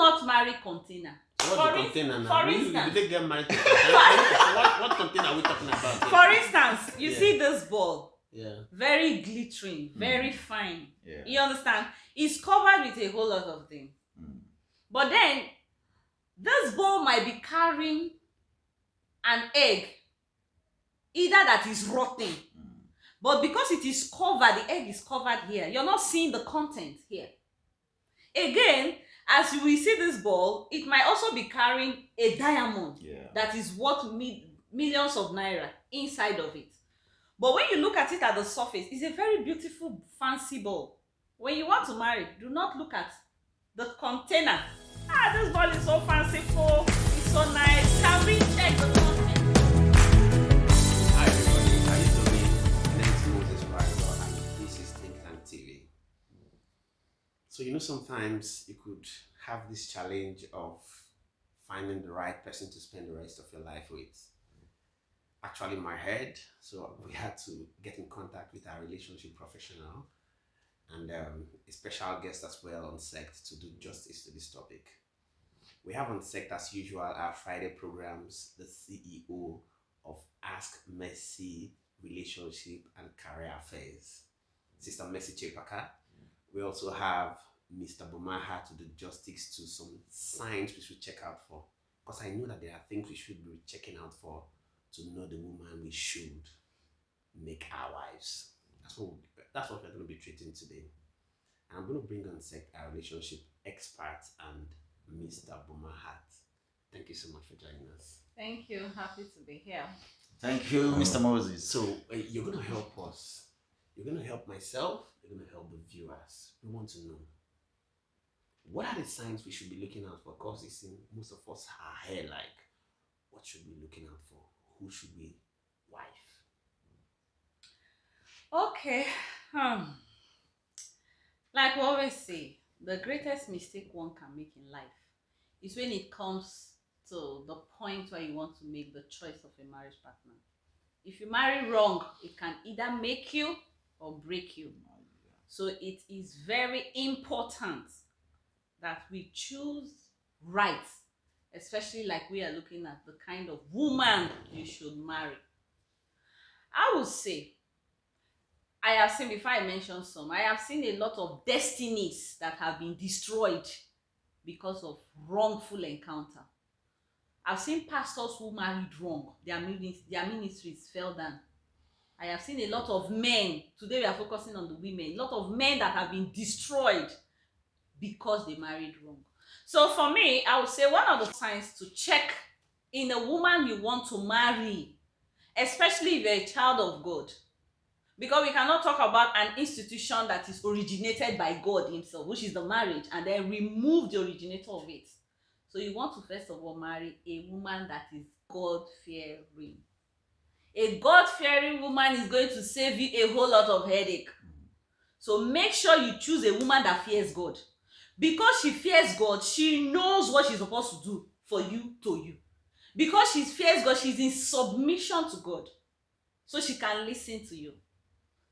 not marry container. What's the container now? For instance, you didn't get married to container. what container are we talking about? For instance, you see this ball. Yeah. Very glittering, very fine. Yeah. You understand? It's covered with a whole lot of things. But then, this ball might be carrying an egg, either that is rotten. But because it is covered, the egg is covered here. You're not seeing the content here. Again, as you will see this ball, it might also be carrying a diamond that is worth millions of naira inside of it. But when you look at it at the surface, it's a very beautiful, fancy ball. When you want to marry, do not look at the container. This ball is so fanciful, it's so nice. Can we check the content? Hi everybody, how you doing? My name is Moses Rival and this is Think Tank TV. So sometimes you could have this challenge of finding the right person to spend the rest of your life with. Actually my head, so we had to get in contact with our relationship professional and a special guest as well on SECT to do justice to this topic. We have on SECT as usual our Friday programs, the CEO of Ask Mercy Relationship and Career Affairs, Sister Mercy Chepaka. We also have Mr. Bumaha to do justice to some signs we should check out for, because I know that there are things we should be checking out for to know the woman we should make our wives. That's what we're going to be treating today. And I'm going to bring on SECT our relationship expert and Mr. Bumahat. Thank you so much for joining us. Thank you. Happy to be here. Thank you, Mr. Moses. So you're going to help us. You're going to help myself. You're going to help the viewers. We want to know, what are the signs we should be looking out for? Because it's in most of us our hair, like, what should we be looking out for? Who should we wife? Okay. Like we always say, the greatest mistake one can make in life is when it comes to the point where you want to make the choice of a marriage partner. If you marry wrong, it can either make you or break you. So it is very important that we choose right, especially like we are looking at the kind of woman you should marry. I would say, I have seen, before I mention some, I have seen a lot of destinies that have been destroyed because of wrongful encounter. I've seen pastors who married wrong, their ministries fell down. I have seen a lot of men, today we are focusing on the women, a lot of men that have been destroyed because they married wrong. So for me, I would say one of the signs to check in a woman you want to marry, especially if you're a child of God, because we cannot talk about an institution that is originated by God himself, which is the marriage, and then remove the originator of it. So you want to first of all marry a woman that is God-fearing. A God-fearing woman is going to save you a whole lot of headache. So make sure you choose a woman that fears God. Because she fears God, she knows what she's supposed to do for you to you. Because she fears God, she's in submission to God. So she can listen to you.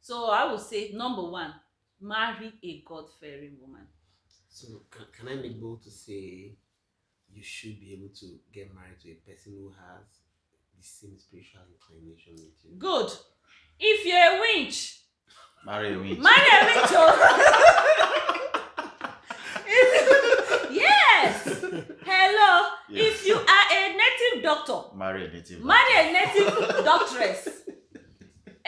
So I would say, number one, marry a God-fearing woman. So can I make bold to say you should be able to get married to a person who has the same spiritual inclination with you? Good. If you're a winch, Marry a winch. marry a winch. Yes. Hello. Yes. If you are a native doctor, Marry a native. marry a native doctress.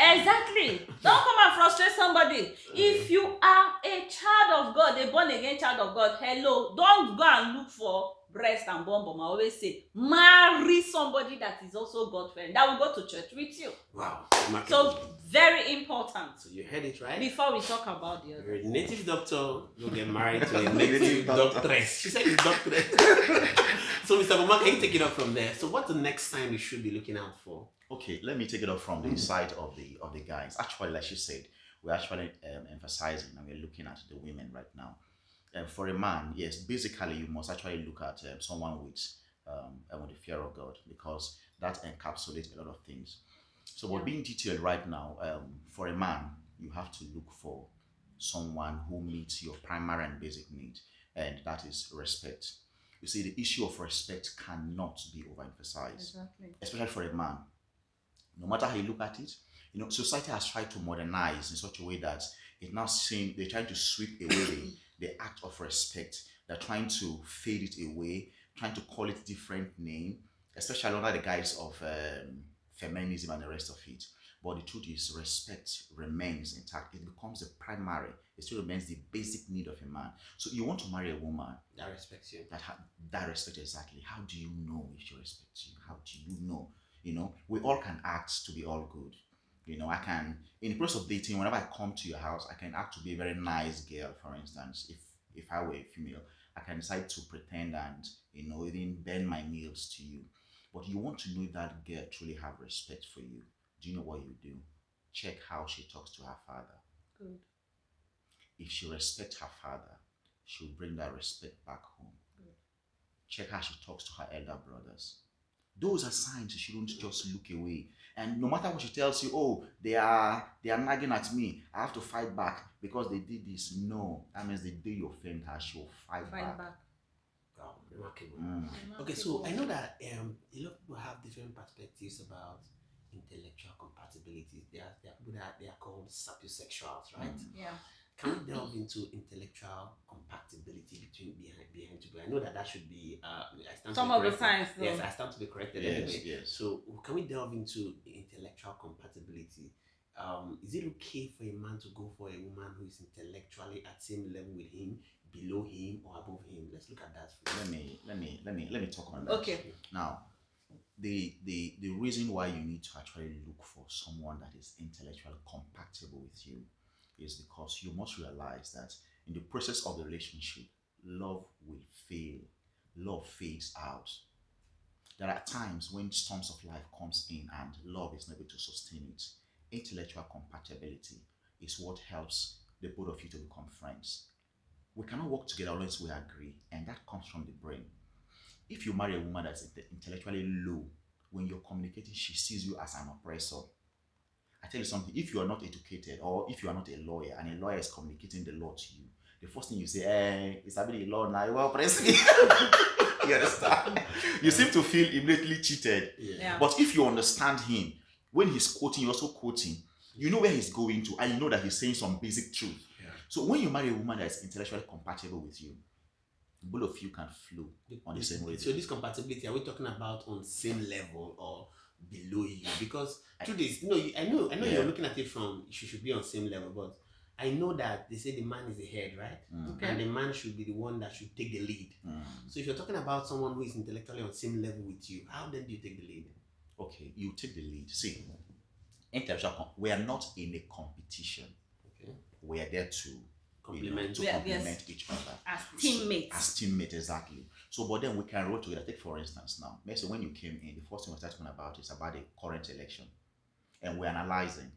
Exactly. Don't come and frustrate somebody. If you are a child of God, a born again child of God, hello, don't go and look for breast and bum bum. I always say, marry somebody that is also God-fearing, that will go to church with you. Wow. So very important. So you heard it right? Before we talk about the other. You're a native doctor, you'll get married to a native doctress. She said it's doctorate. So Mr. Boma, can you take it up from there? So what's the next sign we should be looking out for? Okay, let me take it up from the side of the guys. Actually, like you said, we're actually emphasizing and we're looking at the women right now. For a man, yes, basically you must actually look at someone with the fear of God, because that encapsulates a lot of things. So we're being detailed right now. For a man, you have to look for someone who meets your primary and basic need, and that is respect. You see, the issue of respect cannot be overemphasized, Exactly. especially for a man. No matter how you look at it, society has tried to modernize in such a way that it now seems they're trying to sweep away the act of respect. They're trying to fade it away, trying to call it different name, especially under the guise of feminism and the rest of it. But the truth is, respect remains intact. It becomes the primary. It still remains the basic need of a man. So you want to marry a woman That respects you. that respect exactly. How do you know if she respects you? How do you know? We all can act to be all good. I can, in the process of dating, whenever I come to your house, I can act to be a very nice girl, for instance. If I were a female, I can decide to pretend and, even bend my nails to you. But you want to know if that girl truly have respect for you. Do you know what you do? Check how she talks to her father. Good. If she respects her father, she'll bring that respect back home. Good. Check how she talks to her elder brothers. Those are signs you shouldn't just look away. And no matter what she tells you, oh, they are nagging at me, I have to fight back because they did this. No, that means the day you offend her, she'll fight back. Wow, remarkable. Mm. Okay, so I know that a lot of people have different perspectives about intellectual compatibility. There are people that they are called sapiosexuals, right? Yeah. Can we delve into intellectual compatibility behind two people? I know that should be I stand Some to be of the corrected. signs, though. Yes, I stand to be corrected Yes, anyway. yes. So can we delve into intellectual compatibility? Is it okay for a man to go for a woman who is intellectually at same level with him, below him, or above him? Let's look at that. Let me talk on that. Okay. Now, the reason why you need to actually look for someone that is intellectually compatible with you is because you must realize that in the process of the relationship, love will fail. Love fades out. There are times when storms of life comes in and love is not able to sustain it. Intellectual compatibility is what helps the both of you to become friends. We cannot work together unless we agree, and that comes from the brain. If you marry a woman that's intellectually low, when you're communicating, she sees you as an oppressor. I tell you something, if you are not educated or if you are not a lawyer and a lawyer is communicating the law to you, the first thing you say, it's a bit law now, you will oppress me. You understand? You seem to feel immediately cheated. Yeah. But if you understand him, when he's quoting, you're also quoting, you know where he's going to, and you know that he's saying some basic truth. Yeah. So when you marry a woman that is intellectually compatible with you, both of you can flow on the same rhythm. So this compatibility, are we talking about on same level or below you? Because truth is, I know Yeah. you're looking at it from she should be on same level, but I know that they say the man is the head, right? Okay. And the man should be the one that should take the lead. So if you're talking about someone who is intellectually on same level with you, how then do you take the lead? Okay, you take the lead. See, we are not in a competition. Okay. We are there to Complement. to Yeah, complement yes. each other. As teammates. As teammates, exactly. So, but then we can roll together. Take for instance now, let's say when you came in, the first thing we started talking about is about the current election, and we're analyzing.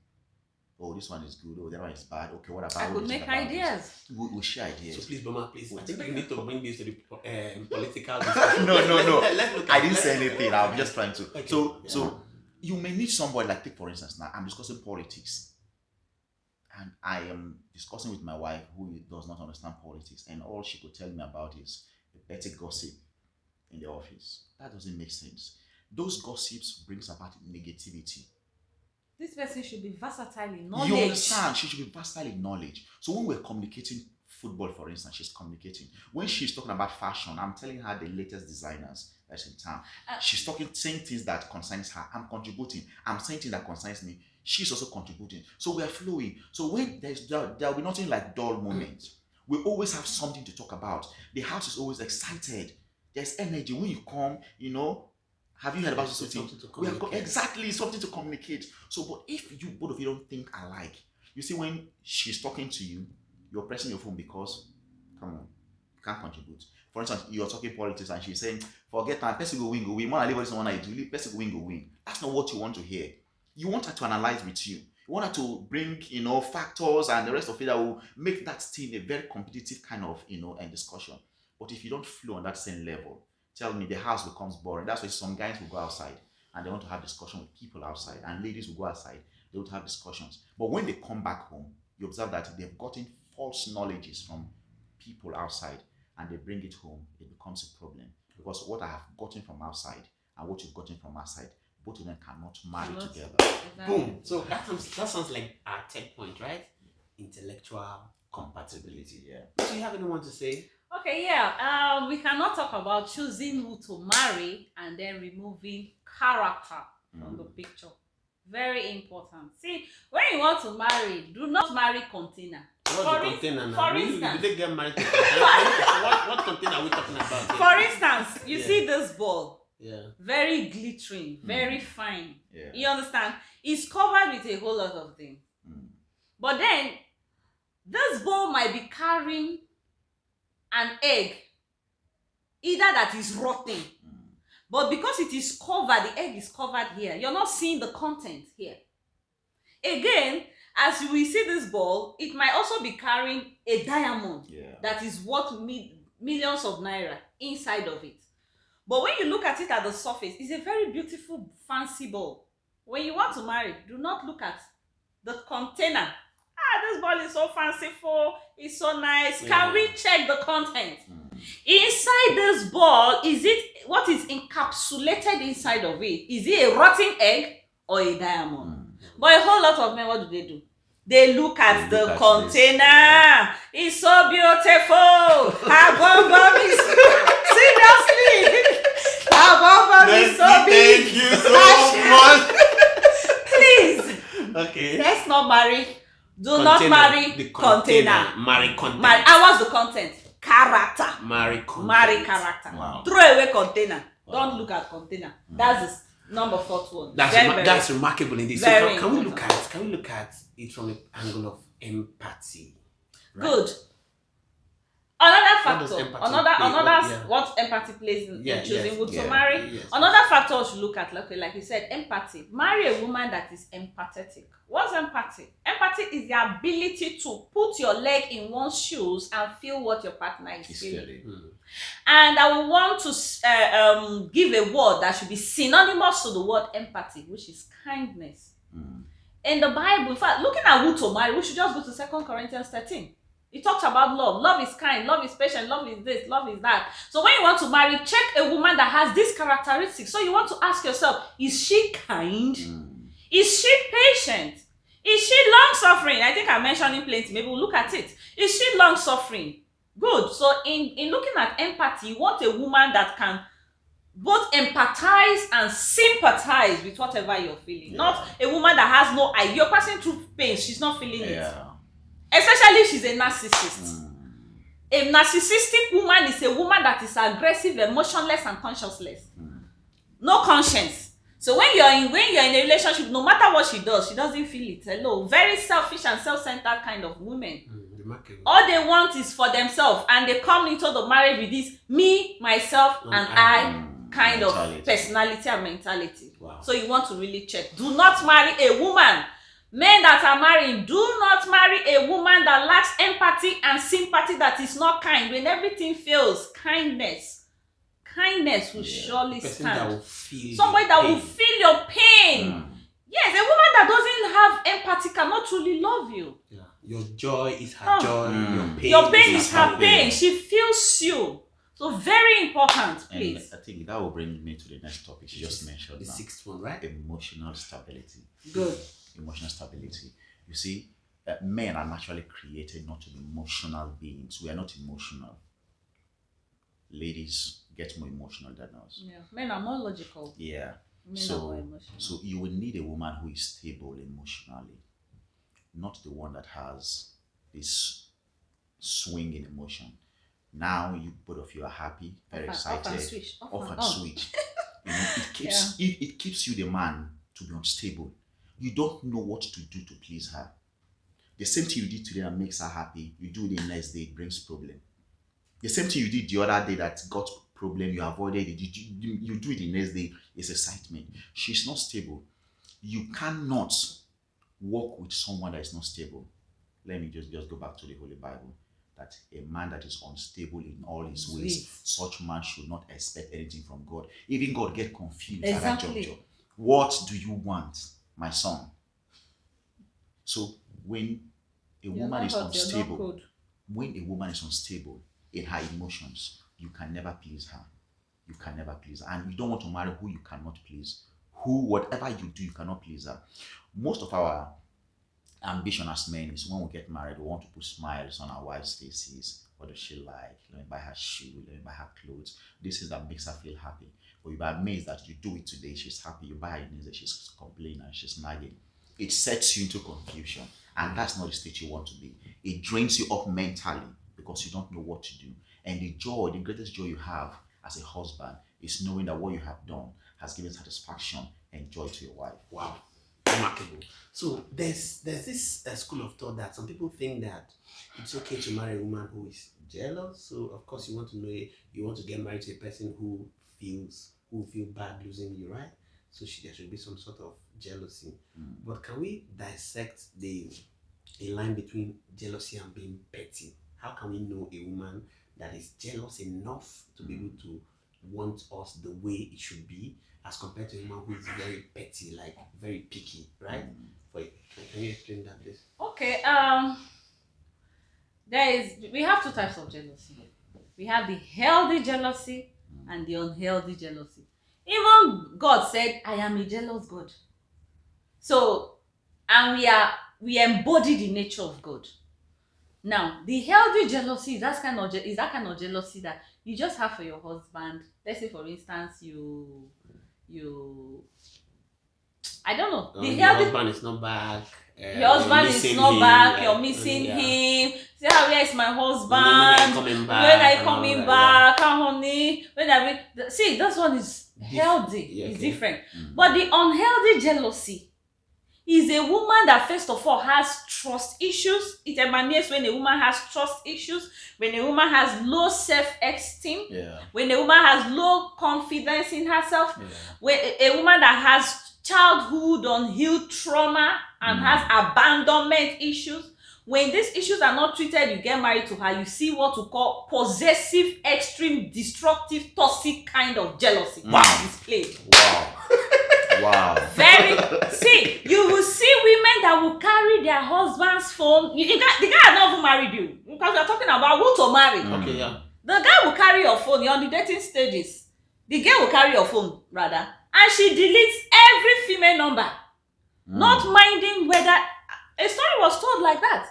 Oh, this one is good. Oh, that one is bad. Okay, what about? I could make ideas. We share ideas. So please, Boma, please. I think you need to bring this to the political discussion. No. Let's look at I didn't say anything. I'm just trying to. Okay. So you may need somebody like, take for instance now, I'm discussing politics, and I am discussing with my wife who does not understand politics, and all she could tell me about is a petty gossip in the office. That doesn't make sense. Those gossips brings about negativity. This person should be versatile in knowledge. You understand? She should be versatile in knowledge. So when we're communicating football, for instance, she's communicating. When she's talking about fashion, I'm telling her the latest designers that's in town. She's saying things that concerns her. I'm contributing. I'm saying things that concerns me. She's also contributing. So we are flowing. So when there'll be nothing like dull moments. We always have something to talk about. The house is always excited. There's energy when you come. Have you heard about something? Exactly, something to communicate. So, but if you both of you don't think alike, you see, when she's talking to you, you're pressing your phone because, come on, you can't contribute. For instance, you're talking politics and she's saying, forget that, person go win, go win. When I leave someone I do, person go win, go win. That's not what you want to hear. You want her to analyze with you. You want her to bring, factors and the rest of it that will make that thing a very competitive kind of, and discussion. But if you don't flow on that same level, tell me, the house becomes boring. That's why some guys will go outside and they want to have discussion with people outside, and ladies will go outside, they want to have discussions. But when they come back home, you observe that they've gotten false knowledges from people outside, and they bring it home, it becomes a problem. Because what I have gotten from outside and what you've gotten from outside, both of them cannot marry Cannot- together. Exactly. Boom. So that sounds like our third point, right? Intellectual compatibility. Yeah. Do you have anyone to say? Okay, yeah. We cannot talk about choosing who to marry and then removing character from the picture. Very important. See, when you want to marry, do not marry container. What the container now? For Did instance, they get married to container? what container are we talking about here? for instance, you Yeah. see this ball, Yeah. very glittering, very fine. Yeah. You understand? It's covered with a whole lot of things. But then, this ball might be carrying an egg, either that is rotten, but because it is covered, the egg is covered here, you're not seeing the content here. Again, as we see this ball, it might also be carrying a diamond that is worth millions of naira inside of it. But when you look at it at the surface, it's a very beautiful, fancy ball. When you want to marry, do not look at the container. This ball is so fanciful, it's so nice. Can we check the content? Inside this ball, is it what is encapsulated inside of it? Is it a rotten egg or a diamond? But a whole lot of men, what do? They look at the container. It's so beautiful. Her bum is seriously. Her bum is so big. Thank you so much. Please, Okay. let's not marry. Do not marry the container. Marry content. And what's the content? Character. Marry content. Marry character. Wow. Throw away container. Don't look at container. That's the number 4th one. That's remarkable indeed. So very can we important. look at it from an angle of empathy? Right? Good. Another What does factor, empathy play? what empathy plays in choosing who to marry. Yes. Another factor we should look at, like you said, empathy. Marry a woman that is empathetic. What's empathy? Empathy is the ability to put your leg in one's shoes and feel what your partner is feeling. And I will want to give a word that should be synonymous to the word empathy, which is kindness. In the Bible, in fact, looking at who to marry, we should just go to 2 Corinthians 13. It talks about love. Love is kind, love is patient, love is this, love is that. So when you want to marry, check a woman that has these characteristics. So you want to ask yourself, is she kind? Is she patient? Is she long-suffering? I think I'm mentioning plenty. Maybe we'll look at it. Is she long-suffering? Good. So in looking at empathy, you want a woman that can both empathize and sympathize with whatever you're feeling. Not a woman that has no idea. You're passing through pain. She's not feeling it. Especially if she's a narcissist. A narcissistic woman is a woman that is aggressive, emotionless, and conscienceless. No conscience. So when you're in a relationship, no matter what she does, she doesn't feel it. Hello, very selfish and self-centered kind of women. All they want is for themselves, and they come into the marriage with this me, myself, and I kind of personality and mentality. Wow. So you want to really check. Do not marry a woman. Men that are marrying, do not marry a woman that lacks empathy and sympathy, that is not kind. When everything fails, kindness will surely stand. That will feel somebody that will feel your pain. Yes, a woman that doesn't have empathy cannot truly love you. Yeah. Your joy is her joy. Your pain is her pain. She feels you. So very important, please. And I think that will bring me to the next topic you just mentioned. The 6th one, right? Emotional stability. Good. Emotional stability. You see, men are naturally created not to be emotional beings. We are not emotional. Ladies get more emotional than us. Yeah. Men are more logical. Yeah. Men are more emotional. So you will need a woman who is stable emotionally, not the one that has this swing in emotion. Now you both of you are happy, very excited, off and switch. You know, it keeps you, the man, to be unstable. You don't know what to do to please her. The same thing you did today that makes her happy, you do it the next day, it brings problem. The same thing you did the other day that got problem, you avoided it, you do it the next day, it's excitement. She's not stable. You cannot work with someone that is not stable. Let me just go back to the Holy Bible. That a man that is unstable in all his ways, such man should not expect anything from God. Even God get confused at that juncture. What do you want, my son? So when a woman is unstable, in her emotions, you can never please her. You can never please her. And you don't want to marry who you cannot please. Who, whatever you do, you cannot please her. Most of our ambition as men is when we get married, we want to put smiles on our wife's faces. What does she like? Let me buy her shoe, let me buy her clothes. This is that makes her feel happy. But you'll be amazed that you do it today, she's happy. You buy her news that she's complaining and she's nagging. It sets you into confusion. And that's not the state you want to be. It drains you up mentally because you don't know what to do. And the joy, the greatest joy you have as a husband is knowing that what you have done has given satisfaction and joy to your wife. Wow. Remarkable. So there's this school of thought that some people think that it's okay to marry a woman who is jealous. So of course you want to get married to a person who will feel bad losing you, right? So there should be some sort of jealousy. But can we dissect a line between jealousy and being petty? How can we know a woman that is jealous enough to be able to want us the way it should be, as compared to a woman who is very petty, like very picky, right? Can you explain that, please? Okay. We have two types of jealousy. We have the healthy jealousy and the unhealthy jealousy. Even God said, "I am a jealous God." So, and we embody the nature of God. Now, the healthy jealousy is that kind of jealousy that you just have for your husband. Let's say, for instance, I don't know. Your husband is not back. Your husband is not back. You're missing him. Say, where is my husband? When are you coming back? Honey. See, this one is healthy. It's different. But the unhealthy jealousy is a woman that first of all has trust issues. It emanates when a woman has trust issues, when a woman has low self-esteem, when a woman has low confidence in herself, when a woman that has childhood unhealed trauma and has abandonment issues. When these issues are not treated, you get married to her, you see what we call possessive, extreme, destructive, toxic kind of jealousy displayed. Wow. See, you will see women that will carry their husband's phone. The guy has not even married you, because we're talking about who to marry. Okay, yeah. The guy will carry your phone. You're on the dating stages. The girl will carry your phone, rather, and she deletes every female number, not minding whether a story was told like that.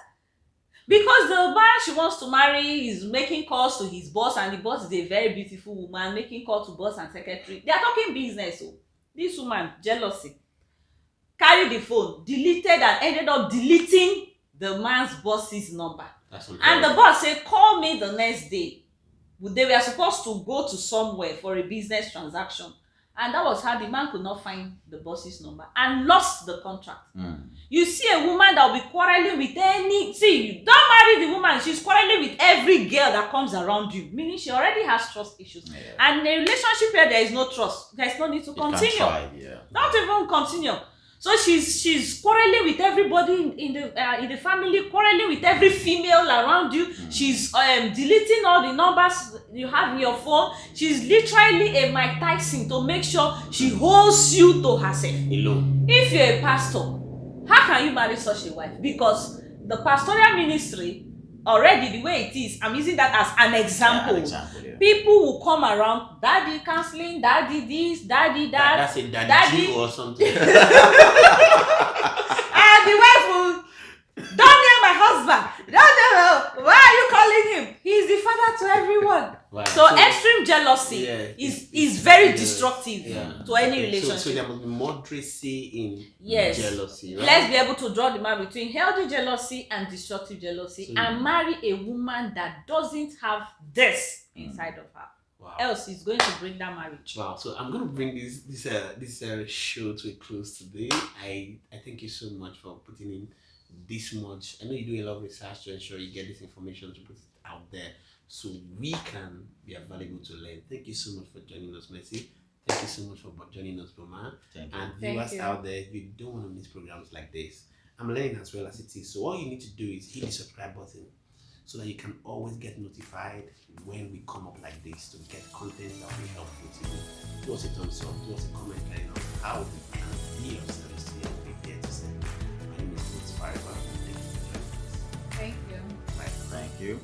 Because the man she wants to marry is making calls to his boss, and the boss is a very beautiful woman, making calls to boss and secretary. They are talking business. So this woman, jealousy, carried the phone, deleted, and ended up deleting the man's boss's number. And the boss said, "Call me the next day." They were supposed to go to somewhere for a business transaction. And that was how the man could not find the boss's number and lost the contract. You see a woman that will be quarreling with you don't marry the woman, she's quarreling with every girl that comes around you, meaning she already has trust issues. And in a relationship where there is no trust, there's no need to continue. Don't even continue. So she's quarreling with everybody in the family, quarreling with every female around you. She's deleting all the numbers you have in your phone. She's literally a Mike Tyson to make sure she holds you to herself. Alone. If you're a pastor, how can you marry such a wife? Because the pastoral ministry, already the way it is, I'm using that as an example. People will come around, daddy counseling, daddy this, daddy that. That's a daddy or something. And the wife will, "Don't name my husband. Don't know. Why are you calling him? He's the father to everyone." Wow. So extreme jealousy is very destructive to any relationship. So there must be moderacy in jealousy, right? Let's be able to draw the line between healthy jealousy and destructive jealousy, and marry a woman that doesn't have this inside of her. Wow. Else it's going to bring that marriage. Wow. So I'm going to bring this show to a close today. I thank you so much for putting in this much. I know you do a lot of research to ensure you get this information to put it out there so we can be available to learn. Thank you so much for joining us, Mercy. Thank you so much for joining us, Mama. Thank you. And viewers out there, if you don't want to miss programs like this, I'm learning as well as it is. So all you need to do is hit the subscribe button so that you can always get notified when we come up like this to get content that will be helpful to you. Do us a thumbs up, do us a comment letting us how you can be of service to you and be there to say, my name is Forever. Thank you for joining us. Thank you. Thank you.